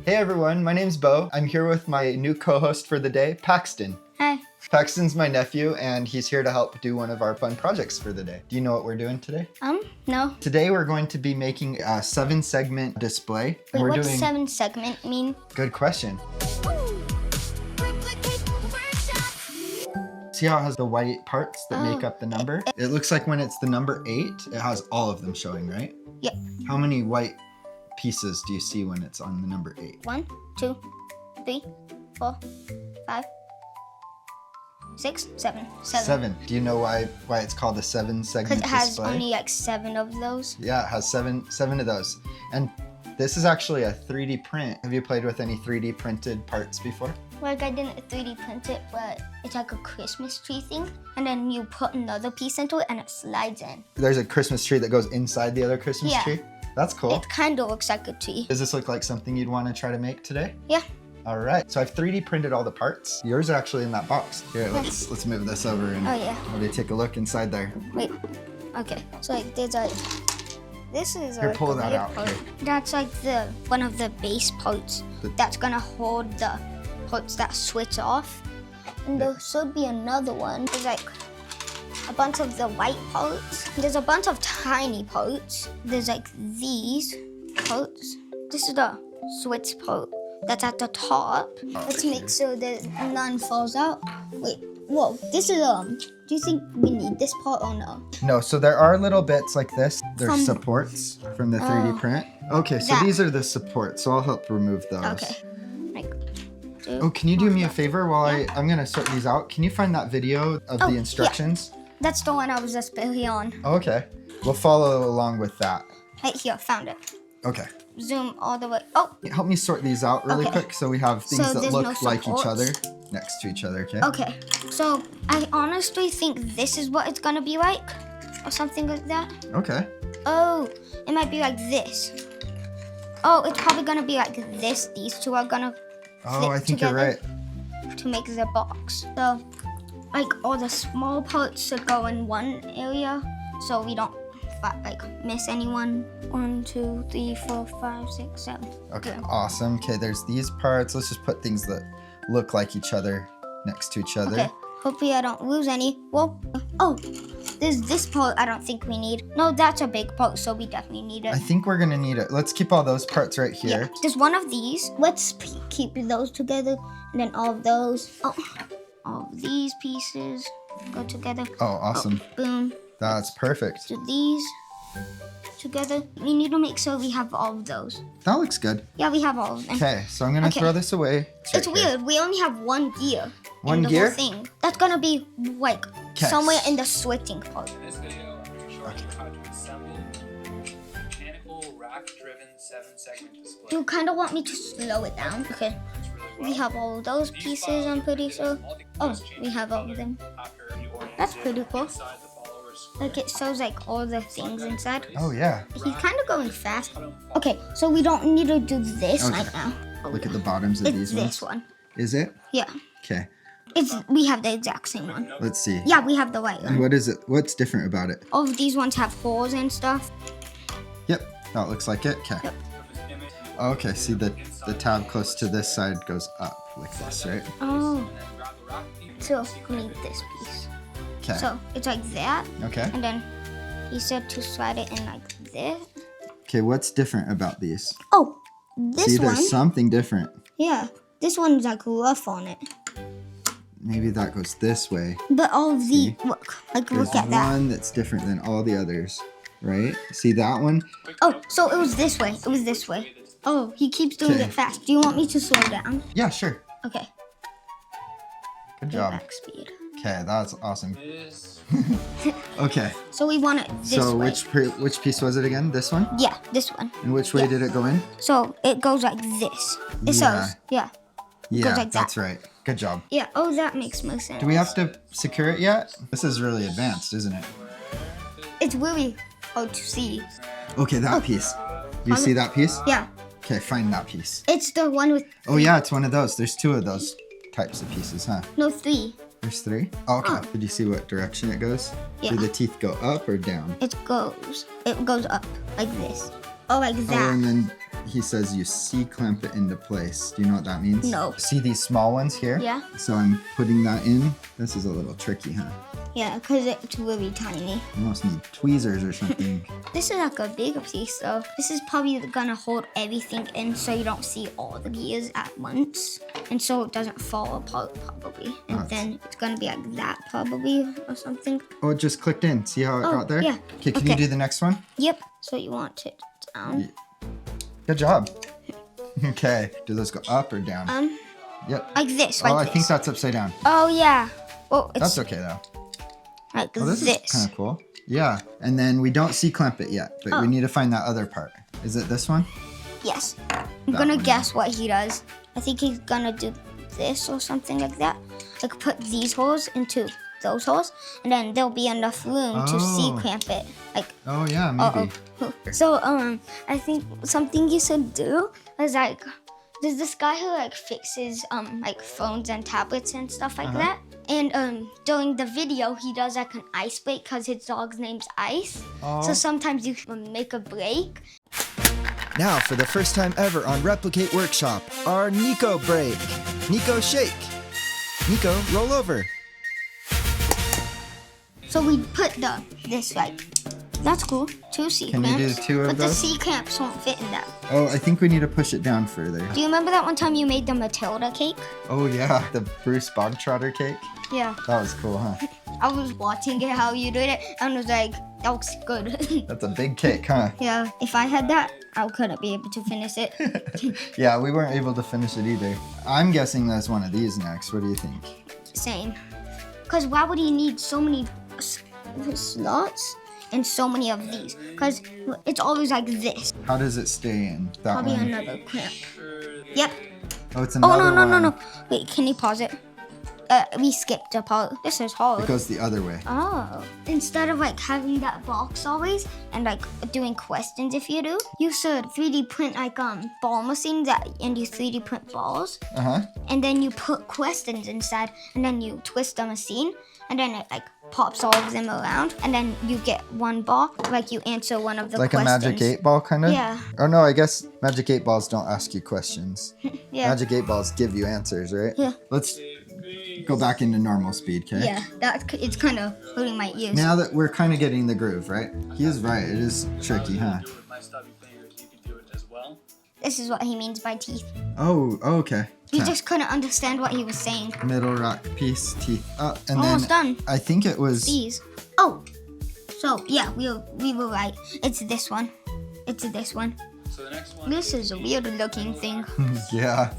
Hey everyone, my name's Bo. I'm here with my new co-host for the day, Paxton. Hi. Paxton's my nephew and he's here to help do one of our fun projects for the day. Do you know what we're doing today? No. Today we're going to be making a 7-segment display. Wait, what does 7-segment mean? Good question. See how it has the white parts that make up the number? It looks like when it's the number 8, it has all of them showing, right? Yep. How many white pieces do you see when it's on the number 8? 1, 2, 3, 4, 5, 6, 7. 7. Do you know why it's called a 7-segment display? Because it has only like 7 of those. Yeah, it has seven of those. And this is actually a 3D print. Have you played with any 3D printed parts before? Like I didn't 3D print it, but it's like a Christmas tree thing. And then you put another piece into it and it slides in. There's a Christmas tree that goes inside the other Christmas tree? That's cool. It kind of looks like a tree. Does this look like something you'd want to try to make today? Yeah. All right, so I've 3D printed all the parts. Yours are actually in that box. Here, let's move this over and maybe take a look inside there. Wait, okay. So like there's like, this is Here, like pull a that weird out. part. Here. That's like one of the base parts that's gonna hold the parts that switch off. And there should be another one. There's like a bunch of the white parts. There's a bunch of tiny parts. There's like these parts. This is the switch part that's at the top. Let's make sure that none falls out. Wait, whoa, this is do you think we need this part or no? No, so there are little bits like this. They're supports from the 3D print. Okay, so these are the supports, so I'll help remove those. Okay. Oh, can you do me a favor while I'm gonna sort these out? Can you find that video of the instructions? Yeah. That's the one I was just barely on. Oh, okay, we'll follow along with that. Right here, found it. Okay. Zoom all the way. Oh. Help me sort these out really quick so we have things that look like each other next to each other, okay? Okay, so I honestly think this is what it's gonna be like, or something like that. Okay. Oh, it might be like this. Oh, it's probably gonna be like this. These two are gonna Oh, I think you're right. To make the box. So, like all the small parts should go in one area, so we don't like miss anyone. 1, 2, 3, 4, 5, 6, 7. Okay, awesome. Okay, there's these parts. Let's just put things that look like each other next to each other. Okay, hopefully I don't lose any. Whoa. Oh, there's this part I don't think we need. No, that's a big part, so we definitely need it. I think we're gonna need it. Let's keep all those parts right here. Yeah, there's one of these. Let's keep those together, and then all of those. Oh, all of these pieces go together. Oh, awesome. Oh, boom. That's perfect. Do these together. We need to make sure we have all of those. That looks good. Yeah, we have all of them. Okay, so I'm gonna throw this away. It's weird. We only have one gear. One in the whole thing. That's gonna be like somewhere in the switching part. In this video, I'm going to show you how to assemble a mechanical rack-driven 7-segment display. Do you kind of want me to slow it down? Okay. We have all of those pieces, I'm pretty sure. Oh, we have all of them. That's pretty cool. Like it shows like all the things inside. Oh yeah. He's kind of going fast. Okay, so we don't need to do this right now. Look at the bottoms of these ones. This one. Is it? Yeah. Okay. We have the exact same one. Let's see. Yeah, we have the white one. And what is it? What's different about it? All of these ones have holes and stuff. Yep, that looks like it. Okay. Yep. Okay, see the tab close to this side goes up like this, right? Oh. So we need this piece. Okay. So it's like that. Okay. And then he said to slide it in like this. Okay, what's different about these? Oh, this one. See, there's something different. Yeah, this one's like rough on it. Maybe that goes this way. But all of these, look at that. There's one that's different than all the others, right? See that one? Oh, so it was this way. It was this way. Oh, he keeps doing it fast. Do you want me to slow down? Yeah, sure. Okay. Good job. Back speed. Okay, that's awesome. Okay. So we want it this way. So which piece was it again? This one? Yeah, this one. And which way did it go in? So it goes like this. It shows. Yeah. Yeah, goes like that's right. Good job. Yeah. Oh, that makes more sense. Do we have to secure it yet? This is really advanced, isn't it? It's really hard to see. Okay, that piece. Do you see that piece? Yeah. Okay, find that piece. It's the one with. Oh yeah, it's one of those. There's 2 of those types of pieces, huh? No, 3. There's 3? Oh, okay. Did you see what direction it goes? Yeah. Do the teeth go up or down? It goes up like this. Oh, like that. Oh, and then he says you C-clamp it into place. Do you know what that means? No. See these small ones here? Yeah. So I'm putting that in. This is a little tricky, huh? Yeah, because it's really tiny. You almost need tweezers or something. This is like a bigger piece though. This is probably gonna hold everything in so you don't see all the gears at once. And so it doesn't fall apart probably. And then it's gonna be like that probably or something. Oh, it just clicked in. See how it got there? Yeah. Okay, can you do the next one? Yep. So you want it down. Yeah. Good job. Okay. Do those go up or down? Yep. Like this, Oh, like I this. think that's upside down. Oh yeah. Well, it's That's okay though. like Oh, this is kind of cool. Yeah. And then we don't C-clamp it yet, but we need to find that other part. Is it this one? Yes. I'm That gonna one, guess what he does. I think he's gonna do this or something like that. Like put these holes into those holes, and then there'll be enough room to C-clamp it. Like, Oh yeah, maybe. so I think something you should do is like, there's this guy who like fixes like phones and tablets and stuff like that. And during the video, he does like an ice break because his dog's name's Ice. So sometimes you can make a break. Now, for the first time ever on Replicate Workshop, our Niko break. Niko shake. Niko roll over. So we put this like, that's cool. 2 C Can clamps. you do 2 of but those? the C clamps won't fit in that. Oh, I think we need to push it down further. Do you remember that one time you made the Matilda cake? Oh yeah, the Bruce Bogtrotter cake. Yeah. That was cool, huh? I was watching it how you did it and was like, that looks good. That's a big cake, huh? Yeah. If I had that, I couldn't be able to finish it. Yeah, we weren't able to finish it either. I'm guessing there's one of these next. What do you think? Same. Because why would he need so many slots and so many of these? Because it's always like this. How does it stay in? That Probably one? another clamp. Yep. Oh, it's Oh, another one. no. Wait, can you pause it? We skipped a part. This is hard. It goes the other way. Oh. Instead of like having that box always and like doing questions if you do, you should 3D print like ball machines and you 3D print balls. And then you put questions inside and then you twist the machine and then it like pops all of them around and then you get one ball, like you answer one of the like questions. a Magic 8 Ball kind of? Yeah. Or no, I guess Magic 8 Balls don't ask you questions. Yeah. Magic 8 Balls give you answers, right? Yeah. Let's go back into normal speed, okay? Yeah, it's kind of hurting my ears. Now that we're kind of getting the groove, right? He is right. It is tricky, huh? Do it with my stubby fingers. You can do it as well. This is what he means by teeth. Oh, okay. He just couldn't understand what he was saying. Middle rock piece, teeth up, and Almost then done. I think it was. These. Oh, so yeah, we were right. It's this one. It's this one. So the next one. This is a weird looking thing. Yeah.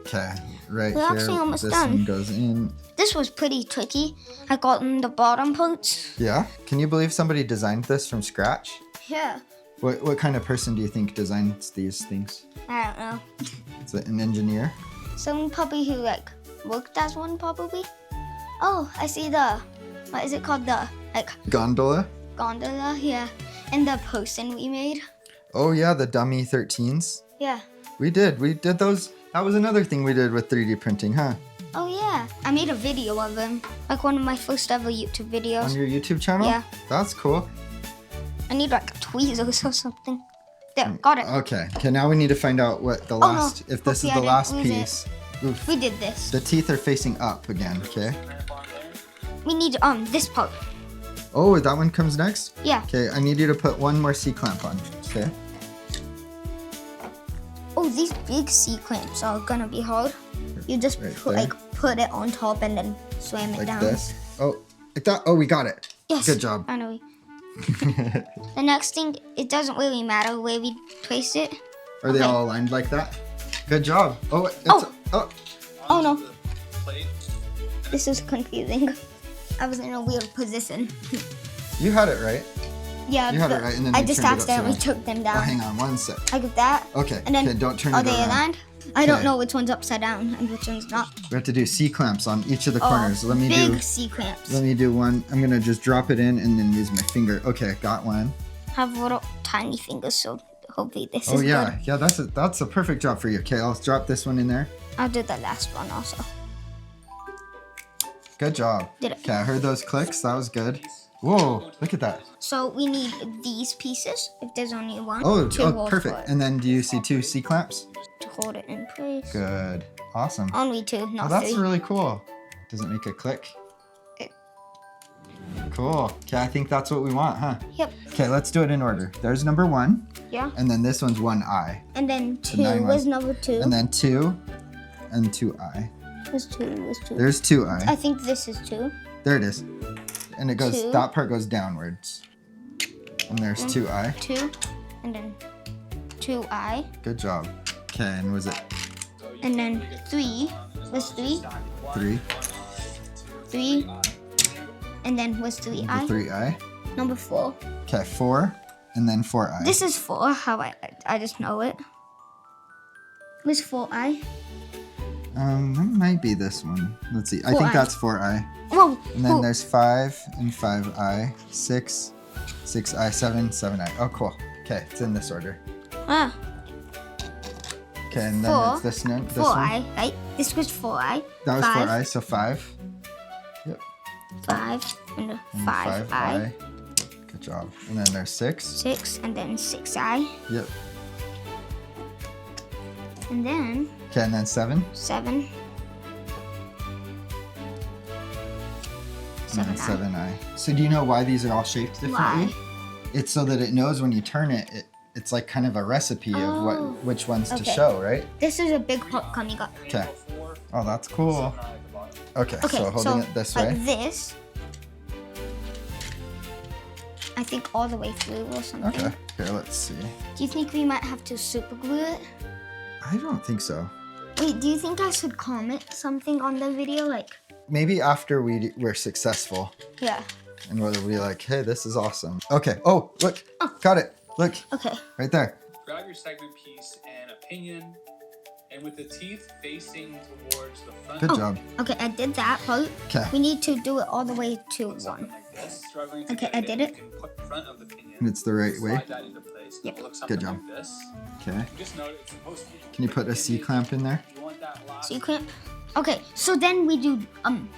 Okay. Right We're here. actually almost this done. one goes in. This was pretty tricky. I got in the bottom parts. Yeah. Can you believe somebody designed this from scratch? Yeah. What kind of person do you think designs these things? I don't know. Is it an engineer? Someone probably who like worked as one probably. Oh, I see what is it called? The like Gondola? gondola, yeah. And the person we made. Oh yeah, the dummy 13s. Yeah. We did those. That was another thing we did with 3D printing, huh? Oh yeah. I made a video of them. Like one of my first ever YouTube videos. On your YouTube channel? Yeah. That's cool. I need like tweezers or something. There, got it. Okay, now we need to find out what the last, if this is Hope the you last didn't lose piece. Oof. We did this. The teeth are facing up again, okay? We need this part. Oh, that one comes next? Yeah. Okay, I need you to put one more C-clamp on, okay? Oh, these big C-clamps are gonna be hard. You just Right put there. put it on top and then slam it Like down. this. Oh, like that. Oh, we got it. Yes. Good job. Finally. The next thing, it doesn't really matter where we place it. Are they Okay. all aligned like that? Good job. Oh, it's, Oh. Oh no, this is confusing. I was in a weird position. You had it right. Yeah, You had it but right, and then I you just turned it accidentally upside took them Oh, down. hang on one sec. I got that. Okay, And then okay, don't turn are it they around. aligned? I don't Okay. know which one's upside down and which one's not. We have to do C-clamps on each of the corners. Oh, Let me big do. C-clamps. Let me do one. I'm gonna just drop it in and then use my finger. Okay, got one. Have little tiny fingers, so hopefully this Oh is yeah, good. yeah. That's a perfect job for you. Okay, I'll drop this one in there. I'll do the last one also. Good job. Did it. Okay, I heard those clicks. That was good. Whoa, look at that. So we need these pieces, if there's only one, Oh, to hold for perfect. it, And then do you see 2 C-clamps? to hold it in place. Good. Awesome. Only 2, not Oh, that's 3. really cool. Does it make a click? It- Cool. Okay, I think that's what we want, huh? Yep. Okay, let's do it in order. There's number 1, Yeah. and then this one's 1I. And then 2 9 was number 2. And then 2 and 2I. was 2 was 2. There's 2I. I think this is 2. There it is. And it goes, 2. that part goes downwards. And there's 2I. 2, and then 2I, Good job. Okay, and was it and then 3 was 3, 3? 3, and then was The 3I. 3I. Number 4. Okay, 4, and then 4I. This is 4. How I just know it. Was 4I? That might be this one. Let's see. I think 4i. that's 4I. Whoa. And then whoa. there's 5 and 5I, 6, 6I, 7, 7I. Oh, cool. Okay, it's in this order. Ah, Okay, and then 4, it's this one. 4I, right? This was 4I. That was 5, 4I, so 5. Yep. 5, and And 5I. Good job. And then there's 6. 6, and then 6I. Yep. And then Okay, and then 7. 7. And then 7I. 7I. So do you know why these are all shaped differently? Why? It's so that it knows when you turn it, it's like kind of a recipe of Oh. which ones to Okay. show, right? This is a big pot coming up. Okay. Oh, that's cool. Okay, Okay, so holding it this like way. this. I think all the way through or something. Okay. Here, let's see. Do you think we might have to super glue it? I don't think so. Wait, do you think I should comment something on the video? Like, Maybe after we're successful yeah. and we'll be like, hey, this is awesome. Okay. Oh, look. Got it. Look. Okay. Right there. Grab your segment piece and a pinion, and with the teeth facing towards the front. Good job. Okay, I did that part. Okay. We need to do it all the way to Something 1. like this. Struggling to Okay, get I in, did it. You can put the front of the pinion. And it's the right way. Slide that into place. Yep. It'll look something Good job. like this. Okay. Just note it's supposed to be. Can you put a C-clamp in there? You want that last. So you can't. Okay, so then we do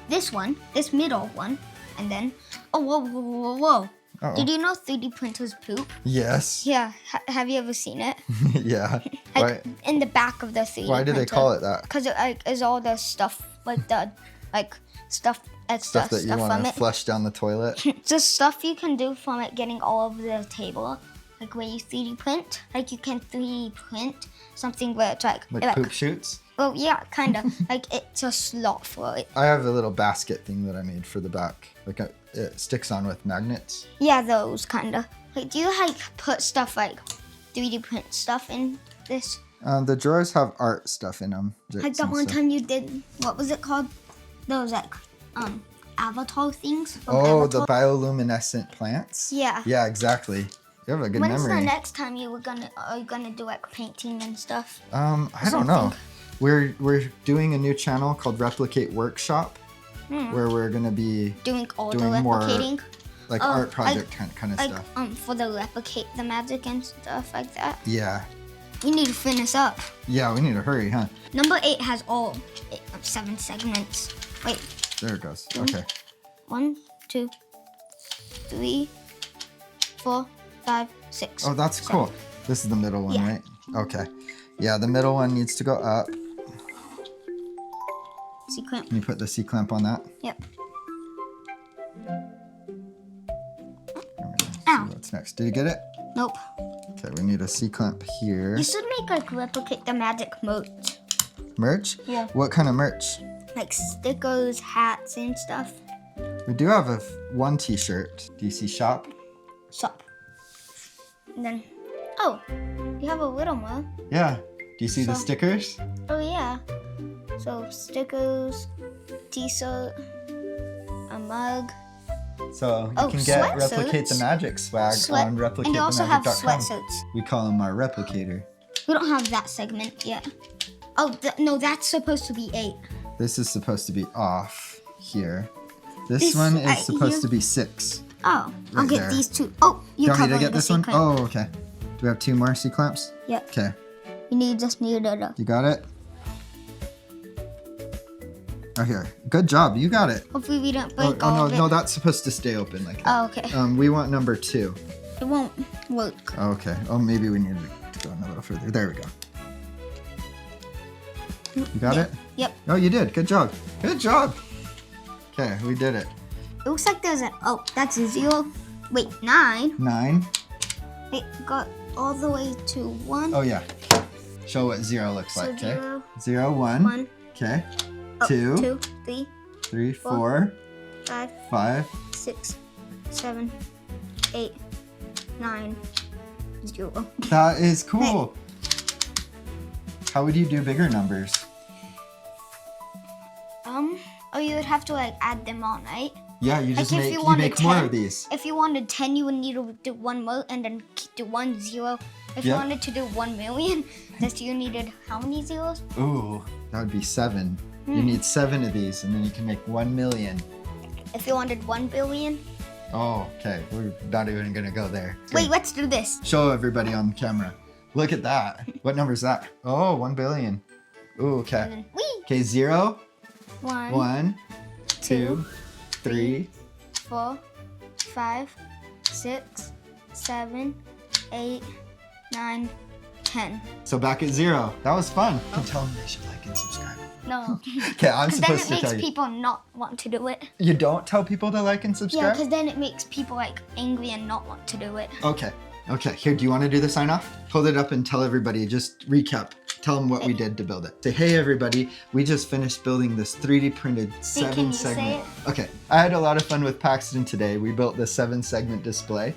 this one, this middle one, and then whoa. Uh-oh. Did you know 3D printers poop? Yes. Yeah. Have you ever seen it? Yeah. Like in the back of the 3D Why do they call it that? Because it like is all the stuff like the like stuff Stuff that you from want to it. flush down the toilet? Just stuff you can do from it getting all over the table. Like when you 3D print, like you can 3D print something where it's like Poop shoots? well, yeah, kind of. Like it's a slot for it. I have a little basket thing that I made for the back. Like it sticks on with magnets. Yeah, those kind of. Like, do you like put stuff like 3D print stuff in this? The drawers have art stuff in them. Like the one time you did, what was it called? Those like avatar things. From Oh, Avatar. the bioluminescent plants? Yeah. Yeah, exactly. You have a good When's memory. the next time are you gonna do like painting and stuff? I don't know. We're doing a new channel called Replicate Workshop, where we're gonna be Doing all Doing the more replicating. like art project kind of Like stuff. for the replicate the magic and stuff like that. Yeah. We need to finish up. Yeah, we need to hurry, huh? Number 8 has all 7 segments. Wait, There it goes. Okay. 1, 2, 3, 4, 5, 6. Oh, that's 7. cool. This is the middle one, Yeah. right? Okay. Yeah, the middle one needs to go up. C-clamp. Can you put the C-clamp on that? Yep. See Ow. what's next. Did you get it? Nope. Okay, we need a C-clamp here. You should make like replicate the magic merch. Merch? Yeah. What kind of merch? Like stickers, hats, and stuff. We do have one t-shirt. Do you see shop? Shop. And then, oh, you have a little more. Yeah. Do you see the So- stickers? Oh yeah. So stickers, t-shirt, a mug. So you Oh, can get sweatshirts. Replicate the Magic swag on And you also have replicathemagic.com. sweatshirts. We call them our replicator. We don't have that segment yet. Oh, no, that's supposed to be 8. This is supposed to be off here. This This- one is supposed here- to be 6. Oh, I'll Right get there. these 2. Oh, Do you're you want me covering to get the this one? C-clamp. Oh, okay. Do we have 2 more C-clamps? Yep. Okay. You just need it. You got it? Oh, here. Good job. You got it. Hopefully we don't Oh, break all no, of it. no, that's supposed to stay open like that. Oh, okay. We want number 2. It won't work. Okay. Oh, maybe we need to go a little further. There we go. You got it? Yep. Oh, you did. Good job. Good job. Okay, we did it. It looks like there's an, oh, that's a 0. Wait, 9. 9. It got all the way to 1. Oh, yeah. Show what 0 looks So like, okay? 0, 0, 1. 1, Okay. oh, 2, 2, 3, 3, 4, 5, 5. 6, 7, 8, 9, 0. That is cool. How would you do bigger numbers? Oh, you would have to like add them on, right? Yeah, you just Like if make you you wanted make more 10, of these. If you wanted 10, you would need to do 1 more and then do 1 0. If you Yep. wanted to do 1 million, then you needed how many zeros? Ooh, that would be 7. You need 7 of these, and then you can make 1 million. If you wanted 1 billion. Oh, okay. We're not even gonna go there. Wait, let's do this. Show everybody on camera. Look at that. What number is that? Oh, 1 billion. Ooh, And okay. then wee. Okay, 0, 1, 1, 2, 3. 4, 5, 6, 7, 8, 9, 10. So back at 0. That was fun. You can tell them they should like and subscribe. No. Okay, I'm Because then supposed it to makes tell you. people not want to do it. You don't tell people to like and Yeah, subscribe? because then it makes people like angry and not want to do it. Okay. Okay. Here, do you want to do the sign off? Hold it up and tell everybody. Just recap. Tell them what we did to build it. Say, hey everybody, we just finished building this 3D printed Wait, can you say 7-segment. it? Okay. I had a lot of fun with Paxton today. We built this 7-segment display.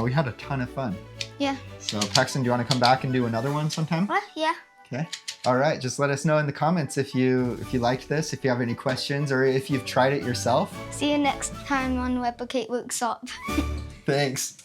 We had a ton of fun. Yeah. So Paxton, do you want to come back and do another one sometime? What? Yeah. Okay. All right. Just let us know in the comments if you liked this, if you have any questions, or if you've tried it yourself. See you next time on Replicate Workshop. Thanks.